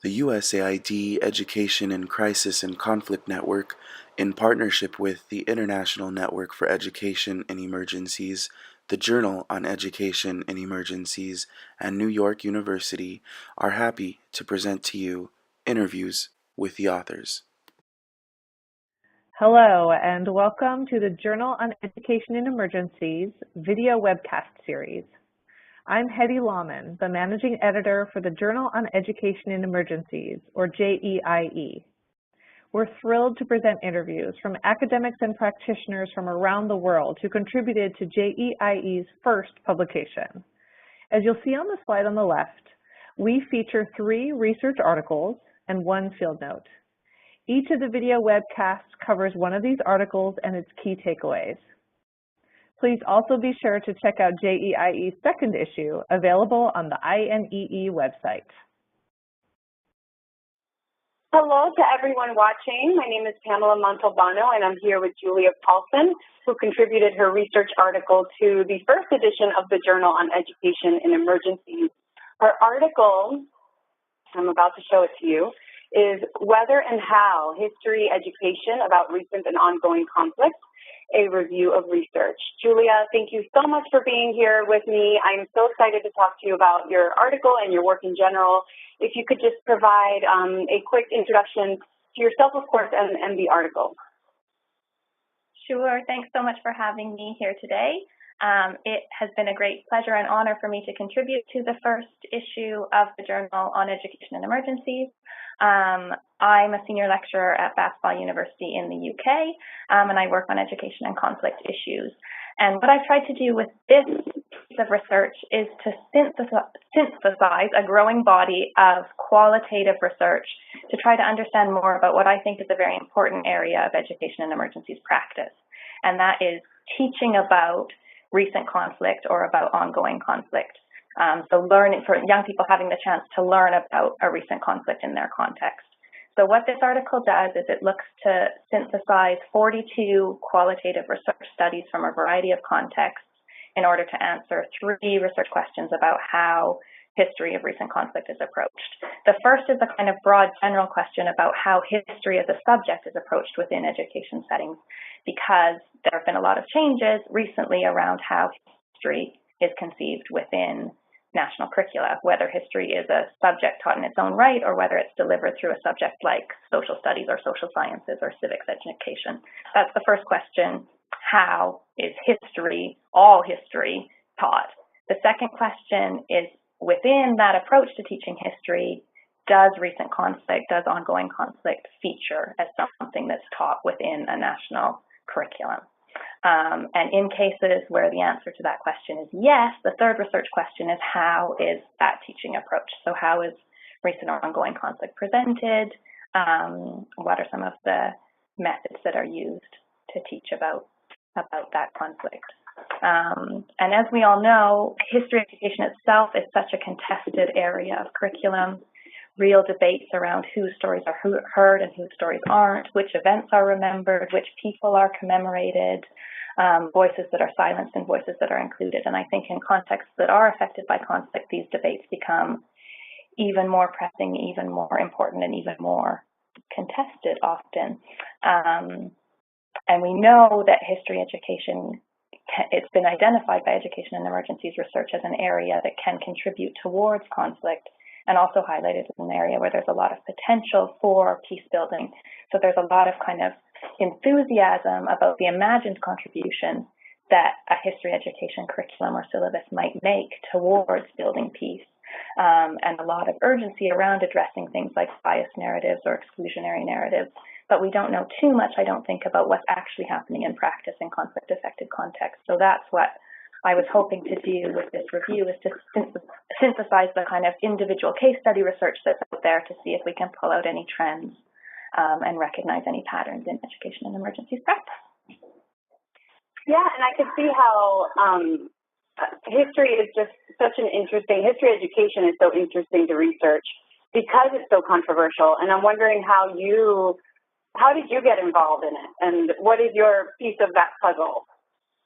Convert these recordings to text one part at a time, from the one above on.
The USAID Education in Crisis and Conflict Network, in partnership with the International Network for Education in Emergencies, the Journal on Education in Emergencies, and New York University, are happy to present to you interviews with the authors. Hello, and welcome to the Journal on Education in Emergencies video webcast series. I'm Hedy Lawman, the Managing Editor for the Journal on Education in Emergencies, or JEiE. We're thrilled to present interviews from academics and practitioners from around the world who contributed to JEiE's first publication. As you'll see on the slide on the left, we feature 3 research articles and 1 field note. Each of the video webcasts covers one of these articles and its key takeaways. Please also be sure to check out JEiE's second issue, available on the INEE website. Hello to everyone watching. My name is Pamela Montalbano, and I'm here with Julia Paulson, who contributed her research article to the first edition of the Journal on Education in Emergencies. Her article, I'm about to show it to you, is Whether and How, History Education About Recent and Ongoing Conflict, a Review of Research. Julia, thank you so much for being here with me. I'm so excited to talk to you about your article and your work in general. If you could just provide a quick introduction to yourself, of course, and the article. Sure. Thanks so much for having me here today. It has been a great pleasure and honor for me to contribute to the first issue of the Journal on Education in Emergencies. I'm a senior lecturer at Bath University in the UK, and I work on education and conflict issues. And what I've tried to do with this piece of research is to synthesize a growing body of qualitative research to try to understand more about what I think is a very important area of education and emergencies practice, and that is teaching about recent conflict or about ongoing conflict. So learning for young people having the chance to learn about a recent conflict in their context. So what this article does is it looks to synthesize 42 qualitative research studies from a variety of contexts in order to answer 3 research questions about how history of recent conflict is approached. The first is a kind of broad general question about how history as a subject is approached within education settings, because there have been a lot of changes recently around how history is conceived within national curricula, whether history is a subject taught in its own right or whether it's delivered through a subject like social studies or social sciences or civics education. That's the first question. How is history, all history, taught? The second question is, within that approach to teaching history, does recent conflict, does ongoing conflict feature as something that's taught within a national curriculum? And in cases where the answer to that question is yes, the third research question is, how is that teaching approach? So how is recent or ongoing conflict presented? What are some of the methods that are used to teach about that conflict? And as we all know, history education itself is such a contested area of curriculum. Real debates around whose stories are heard and whose stories aren't, which events are remembered, which people are commemorated, voices that are silenced and voices that are included. And I think in contexts that are affected by conflict, these debates become even more pressing, even more important, and even more contested often. And we know that history education, it's been identified by education and emergencies research as an area that can contribute towards conflict, and also highlighted as an area where there's a lot of potential for peace building. So there's a lot of kind of enthusiasm about the imagined contribution that a history education curriculum or syllabus might make towards building peace, and a lot of urgency around addressing things like biased narratives or exclusionary narratives. But we don't know too much, I don't think, about what's actually happening in practice in conflict-affected contexts. So that's what I was hoping to do with this review, is to synthesize the kind of individual case study research that's out there to see if we can pull out any trends and recognize any patterns in education and emergencies practice. Yeah, and I could see how history is just such an interesting, history education is so interesting to research because it's so controversial. And I'm wondering how did you get involved in it? And what is your piece of that puzzle?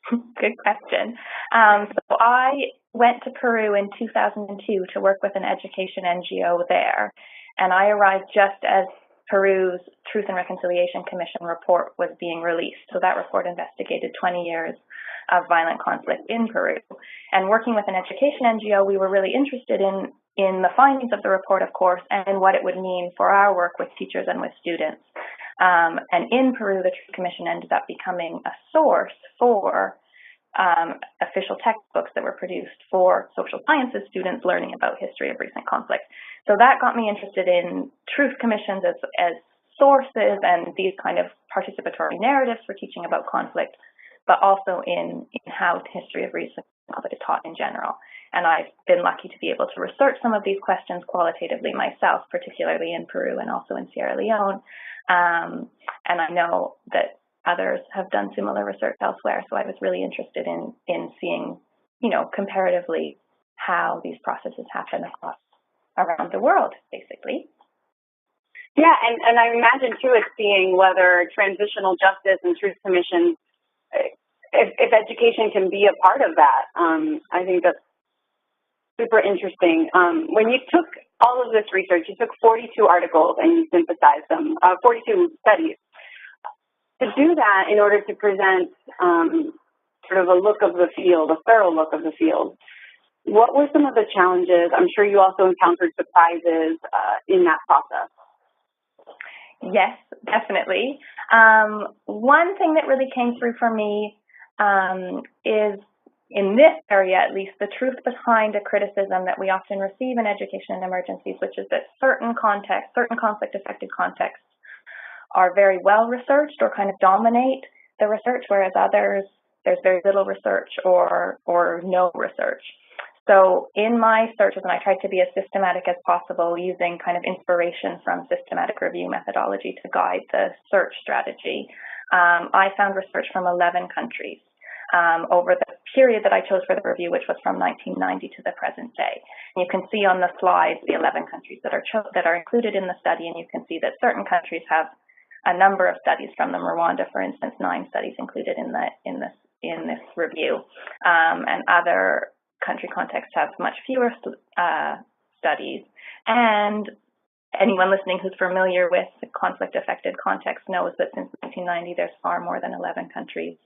Good question. So I went to Peru in 2002 to work with an education NGO there. And I arrived just as Peru's Truth and Reconciliation Commission report was being released. So that report investigated 20 years of violent conflict in Peru. And working with an education NGO, we were really interested in the findings of the report, of course, and what it would mean for our work with teachers and with students. And in Peru, the Truth Commission ended up becoming a source for official textbooks that were produced for social sciences students learning about history of recent conflict. So that got me interested in truth commissions as sources and these kind of participatory narratives for teaching about conflict, but also in how history of recent conflict is taught in general. And I've been lucky to be able to research some of these questions qualitatively myself, particularly in Peru and also in Sierra Leone. And I know that others have done similar research elsewhere. So I was really interested in seeing, comparatively how these processes happen around the world, basically. Yeah, and I imagine too it's seeing whether transitional justice and truth commission, if education can be a part of that. I think that's super interesting. When you took all of this research, you took 42 articles and you synthesized them, 42 studies. To do that in order to present sort of a look of the field, a thorough look of the field, what were some of the challenges? I'm sure you also encountered surprises in that process. Yes, definitely. One thing that really came through for me is, in this area at least, the truth behind a criticism that we often receive in education and emergencies, which is that certain conflict-affected contexts are very well researched or kind of dominate the research, whereas others, there's very little research or no research. So in my searches, and I tried to be as systematic as possible using kind of inspiration from systematic review methodology to guide the search strategy, I found research from 11 countries over the period that I chose for the review, which was from 1990 to the present day. And you can see on the slides the 11 countries that are included in the study, and you can see that certain countries have a number of studies from them. Rwanda, for instance, 9 studies included in this review, and other country contexts have much fewer studies. And anyone listening who's familiar with the conflict-affected context knows that since 1990, there's far more than 11 countries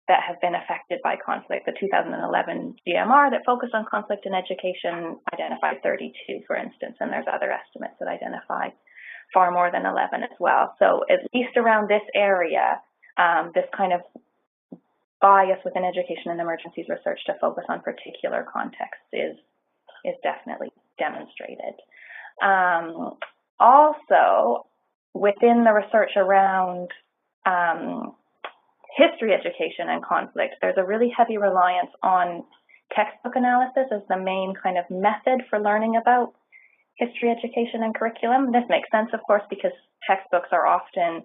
that have been affected by conflict. The 2011 GMR that focused on conflict in education identified 32, for instance, and there's other estimates that identify far more than 11 as well. So at least around this area, this kind of bias within education and emergencies research to focus on particular contexts is definitely demonstrated. Also, within the research around history education and conflict, there's a really heavy reliance on textbook analysis as the main kind of method for learning about history education and curriculum. This makes sense, of course, because textbooks are often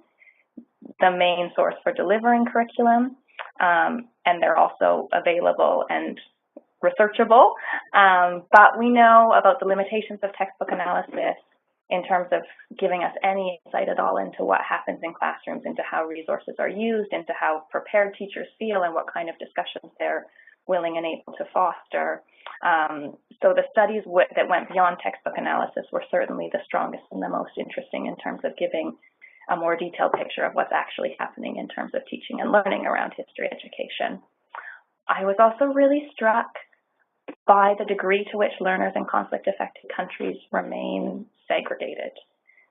the main source for delivering curriculum, and they're also available and researchable. But we know about the limitations of textbook analysis in terms of giving us any insight at all into what happens in classrooms, into how resources are used, into how prepared teachers feel, and what kind of discussions they're willing and able to foster. So the studies that went beyond textbook analysis were certainly the strongest and the most interesting in terms of giving a more detailed picture of what's actually happening in terms of teaching and learning around history education. I was also really struck by the degree to which learners in conflict-affected countries remain segregated.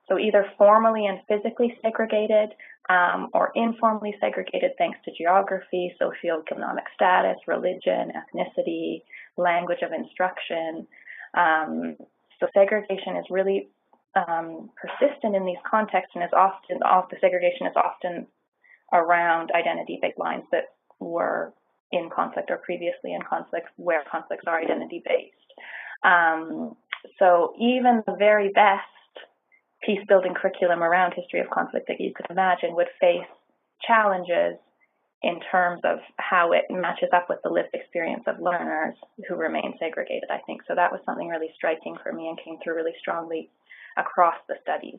So either formally and physically segregated or informally segregated thanks to geography, socioeconomic status, religion, ethnicity, language of instruction. So segregation is really persistent in these contexts, and the segregation is often around identity-based lines that were in conflict or previously in conflict, where conflicts are identity-based. So even the very best peace-building curriculum around history of conflict that you could imagine would face challenges in terms of how it matches up with the lived experience of learners who remain segregated, I think. So that was something really striking for me and came through really strongly across the studies.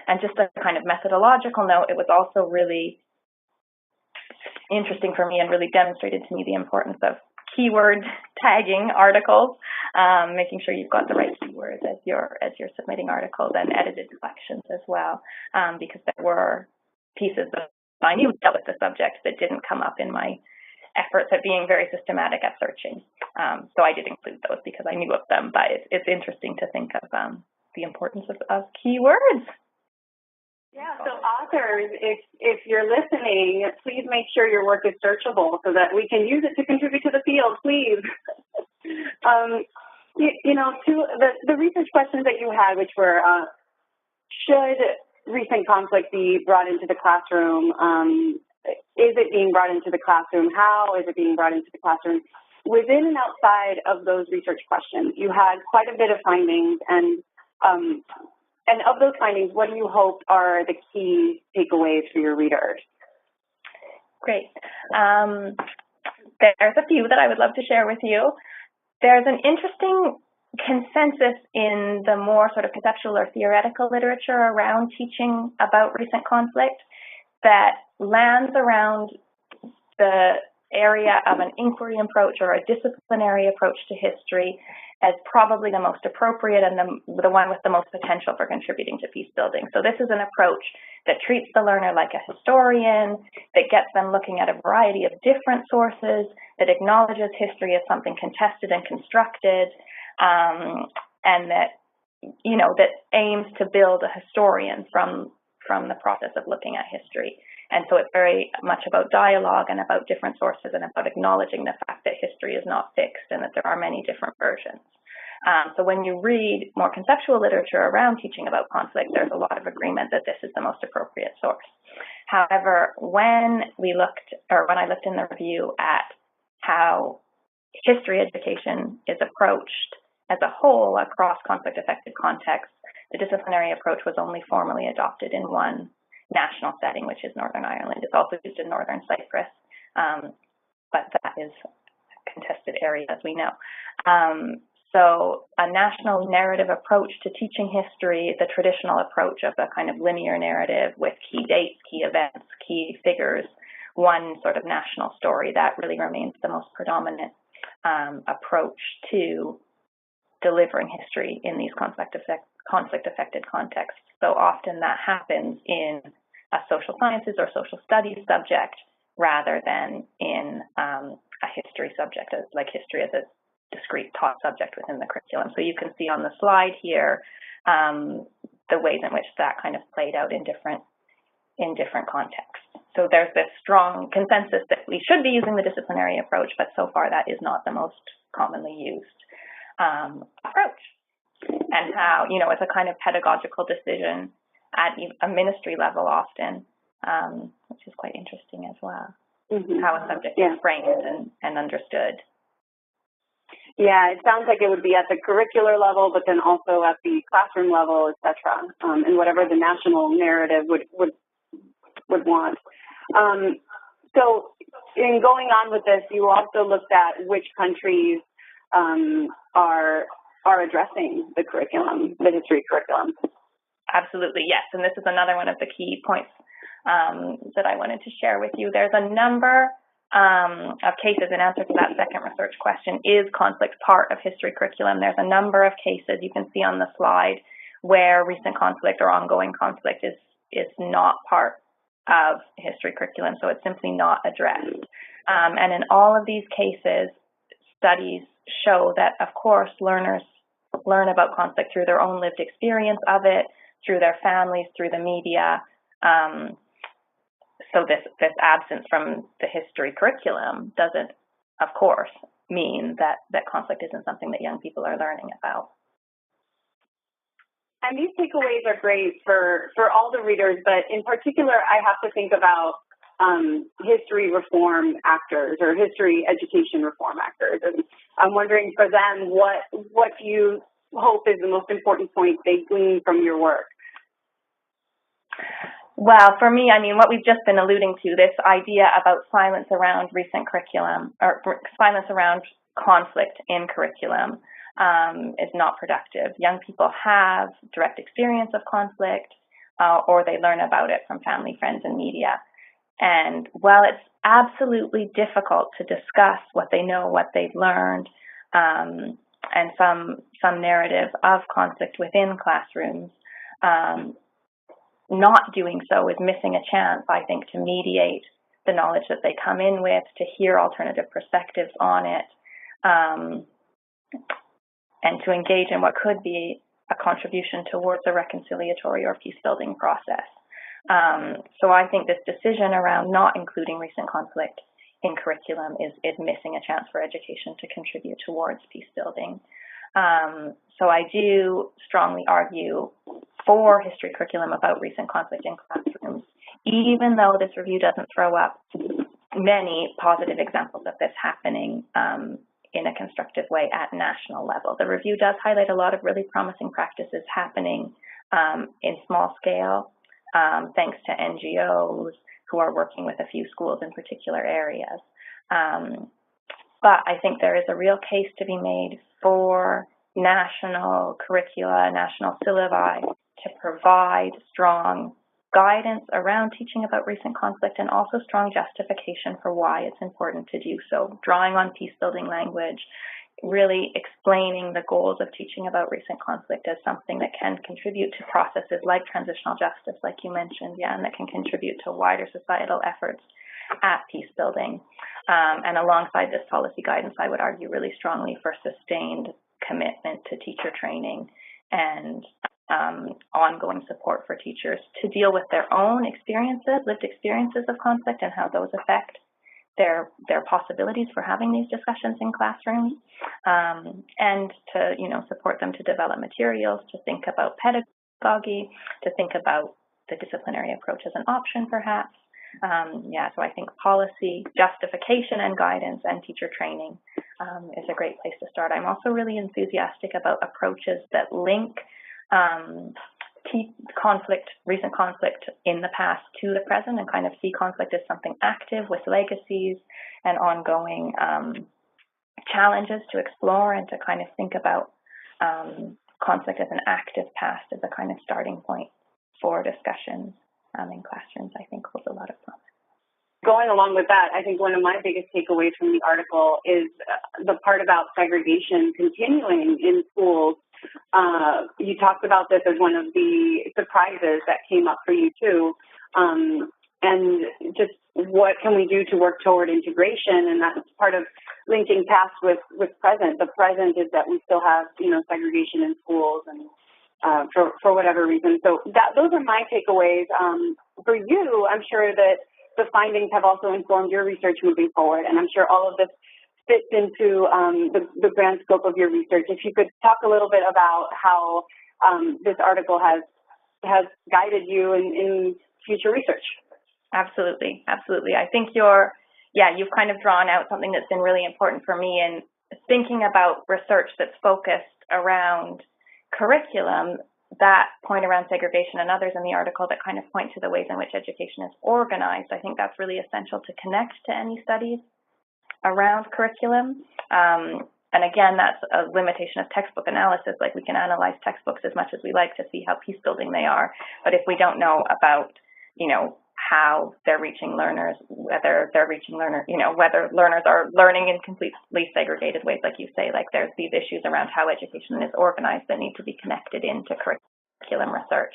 And just a kind of methodological note, it was also really interesting for me and really demonstrated to me the importance of keyword tagging articles, making sure you've got the right keywords as you're submitting articles, and edited collections as well, because there were pieces that I knew dealt with the subject that didn't come up in my efforts at being very systematic at searching. So I did include those because I knew of them, but it's interesting to think of the importance of keywords. Yeah, so authors, if you're listening, please make sure your work is searchable so that we can use it to contribute to the field, please. To the research questions that you had, which were, should recent conflict be brought into the classroom? Is it being brought into the classroom? How is it being brought into the classroom? Within and outside of those research questions, you had quite a bit of findings, and of those findings, what do you hope are the key takeaways for your readers? Great. There's a few that I would love to share with you. There's an interesting consensus in the more sort of conceptual or theoretical literature around teaching about recent conflict that lands around the area of an inquiry approach or a disciplinary approach to history as probably the most appropriate and the one with the most potential for contributing to peace building. So this is an approach that treats the learner like a historian, that gets them looking at a variety of different sources, that acknowledges history as something contested and constructed, and that, that aims to build a historian from the process of looking at history. And so it's very much about dialogue and about different sources and about acknowledging the fact that history is not fixed and that there are many different versions. So when you read more conceptual literature around teaching about conflict, there's a lot of agreement that this is the most appropriate source. However, when I looked in the review at how history education is approached as a whole across conflict-affected contexts, the disciplinary approach was only formally adopted in one national setting, which is Northern Ireland. It's also used in Northern Cyprus, but that is a contested area, as we know. So a national narrative approach to teaching history, the traditional approach of a kind of linear narrative with key dates, key events, key figures, one sort of national story, that really remains the most predominant approach to delivering history in these conflict-affected contexts. So often that happens in a social sciences or social studies subject rather than in a history subject, like history as a discrete taught subject within the curriculum. So you can see on the slide here the ways in which that kind of played out in different contexts. So there's this strong consensus that we should be using the disciplinary approach, but so far that is not the most commonly used approach. And how, it's a kind of pedagogical decision at a ministry level often, which is quite interesting as well, how a subject is framed and understood. Yeah, it sounds like it would be at the curricular level, but then also at the classroom level, et cetera, and whatever the national narrative would want. So in going on with this, you also looked at which countries are addressing the curriculum, the history curriculum. Absolutely, yes. And this is another one of the key points that I wanted to share with you. There's a number of cases in answer to that second research question, is conflict part of history curriculum? There's a number of cases you can see on the slide where recent conflict or ongoing conflict is not part of history curriculum, so it's simply not addressed. And in all of these cases, studies show that, of course, learners learn about conflict through their own lived experience of it, through their families, through the media. So this absence from the history curriculum doesn't, of course, mean that conflict isn't something that young people are learning about. And these takeaways are great for all the readers, but in particular, I have to think about history reform actors or history education reform actors. And I'm wondering for them, what do you hope is the most important point they glean from your work? Well, for me, what we've just been alluding to, this idea about silence around recent curriculum or silence around conflict in curriculum is not productive. Young people have direct experience of conflict or they learn about it from family, friends, and media. And while it's absolutely difficult to discuss what they know, what they've learned, and some narrative of conflict within classrooms, not doing so is missing a chance, I think, to mediate the knowledge that they come in with, to hear alternative perspectives on it, and to engage in what could be a contribution towards a reconciliatory or peace-building process. So I think this decision around not including recent conflict in curriculum is missing a chance for education to contribute towards peace-building. So I do strongly argue for history curriculum about recent conflict in classrooms, even though this review doesn't throw up many positive examples of this happening in a constructive way at national level. The review does highlight a lot of really promising practices happening in small scale, thanks to NGOs who are working with a few schools in particular areas. But I think there is a real case to be made for national curricula, national syllabi to provide strong guidance around teaching about recent conflict and also strong justification for why it's important to do so, drawing on peace-building language, really explaining the goals of teaching about recent conflict as something that can contribute to processes like transitional justice, like you mentioned, and that can contribute to wider societal efforts at peace building. And alongside this policy guidance, I would argue really strongly for sustained commitment to teacher training and ongoing support for teachers to deal with their own experiences, lived experiences of conflict, and how those affect their possibilities for having these discussions in classrooms, and to support them to develop materials, to think about pedagogy, to think about the disciplinary approach as an option, perhaps. So I think policy, justification and guidance, and teacher training is a great place to start. I'm also really enthusiastic about approaches that link recent conflict in the past to the present, and kind of see conflict as something active with legacies and ongoing challenges to explore, and to kind of think about conflict as an active past as a kind of starting point for discussions in classrooms, I think holds a lot of promise. Going along with that, I think one of my biggest takeaways from the article is the part about segregation continuing in schools. You talked about this as one of the surprises that came up for you too, and just what can we do to work toward integration, and that's part of linking past with present. The present is that we still have segregation in schools, and for whatever reason. So those are my takeaways. For you, I'm sure that the findings have also informed your research moving forward, and I'm sure all of this fits into the grand scope of your research. If you could talk a little bit about how this article has guided you in future research. Absolutely. I think you've kind of drawn out something that's been really important for me in thinking about research that's focused around curriculum. That point around segregation and others in the article that kind of point to the ways in which education is organized, I think that's really essential to connect to any studies around curriculum. And again, that's a limitation of textbook analysis. Like, we can analyze textbooks as much as we like to see how peace building they are, but if we don't know about, how they're reaching learners, whether learners are learning in completely segregated ways, like you say, like there's these issues around how education is organized that need to be connected into curriculum research.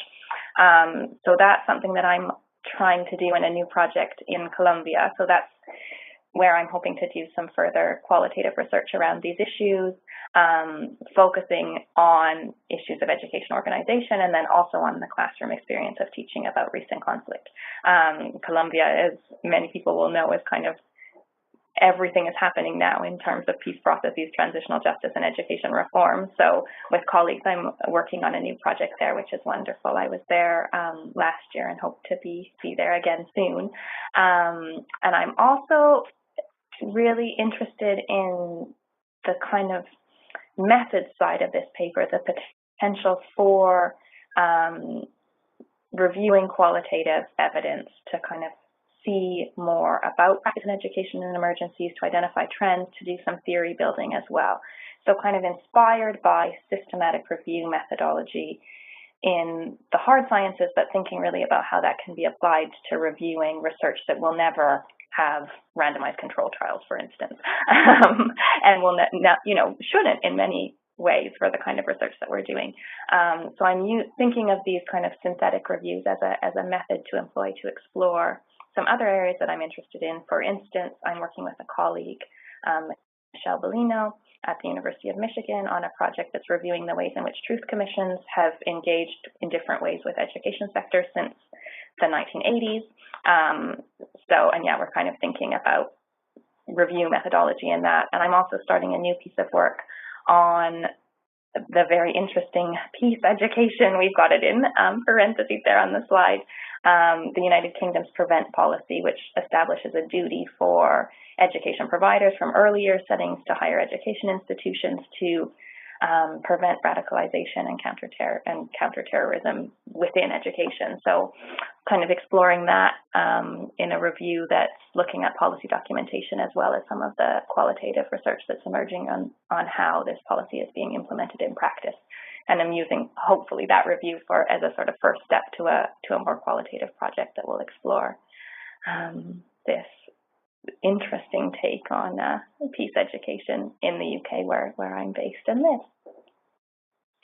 So that's something that I'm trying to do in a new project in Colombia. So that's where I'm hoping to do some further qualitative research around these issues, focusing on issues of education organization, and then also on the classroom experience of teaching about recent conflict. Colombia, as many people will know, is kind of everything is happening now in terms of peace processes, transitional justice, and education reform. So with colleagues, I'm working on a new project there, which is wonderful. I was there last year and hope to be there again soon. And I'm also really interested in the kind of method side of this paper, the potential for reviewing qualitative evidence to kind of see more about practice in education in emergencies, to identify trends, to do some theory building as well. So kind of inspired by systematic review methodology, in the hard sciences, but thinking really about how that can be applied to reviewing research that will never have randomized control trials, for instance, and will shouldn't in many ways for the kind of research that we're doing. So I'm thinking of these kind of synthetic reviews as a method to employ to explore some other areas that I'm interested in. For instance, I'm working with a colleague, Michelle Bellino, at the University of Michigan on a project that's reviewing the ways in which truth commissions have engaged in different ways with education sectors since the 1980s. We're kind of thinking about review methodology in that. And I'm also starting a new piece of work on the very interesting peace education. We've got it in parentheses there on the slide. The United Kingdom's PREVENT policy, which establishes a duty for education providers from earlier settings to higher education institutions to prevent radicalization and counterterrorism within education. So kind of exploring that in a review that's looking at policy documentation as well as some of the qualitative research that's emerging on how this policy is being implemented in practice. And I'm using, hopefully, that review as a sort of first step to a more qualitative project that will explore this interesting take on peace education in the UK, where I'm based and live.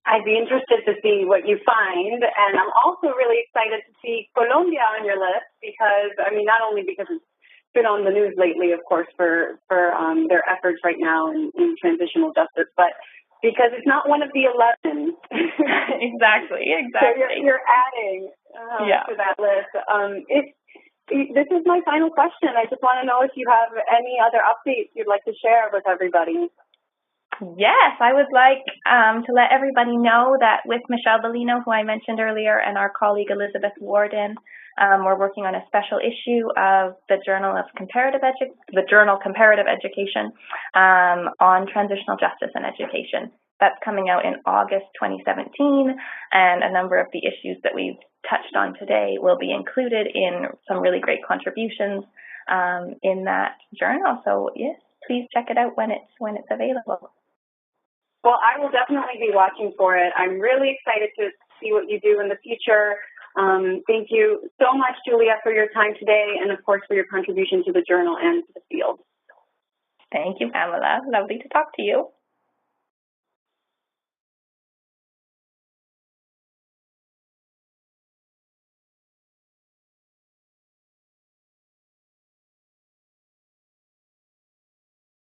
I'd be interested to see what you find, and I'm also really excited to see Colombia on your list because, not only because it's been on the news lately, of course, for their efforts right now in transitional justice, but because it's not one of the 11. Exactly. So you're adding to that list. This is my final question. I just want to know if you have any other updates you'd like to share with everybody. Yes, I would like to let everybody know that with Michelle Bellino, who I mentioned earlier, and our colleague Elizabeth Warden, we're working on a special issue of the Journal Comparative Education on transitional justice and education. That's coming out in August 2017, and a number of the issues that we've touched on today will be included in some really great contributions in that journal. So yes, please check it out when it's available. Well, I will definitely be watching for it. I'm really excited to see what you do in the future. Thank you so much, Julia, for your time today, and of course for your contribution to the journal and to the field. Thank you, Pamela. Lovely to talk to you.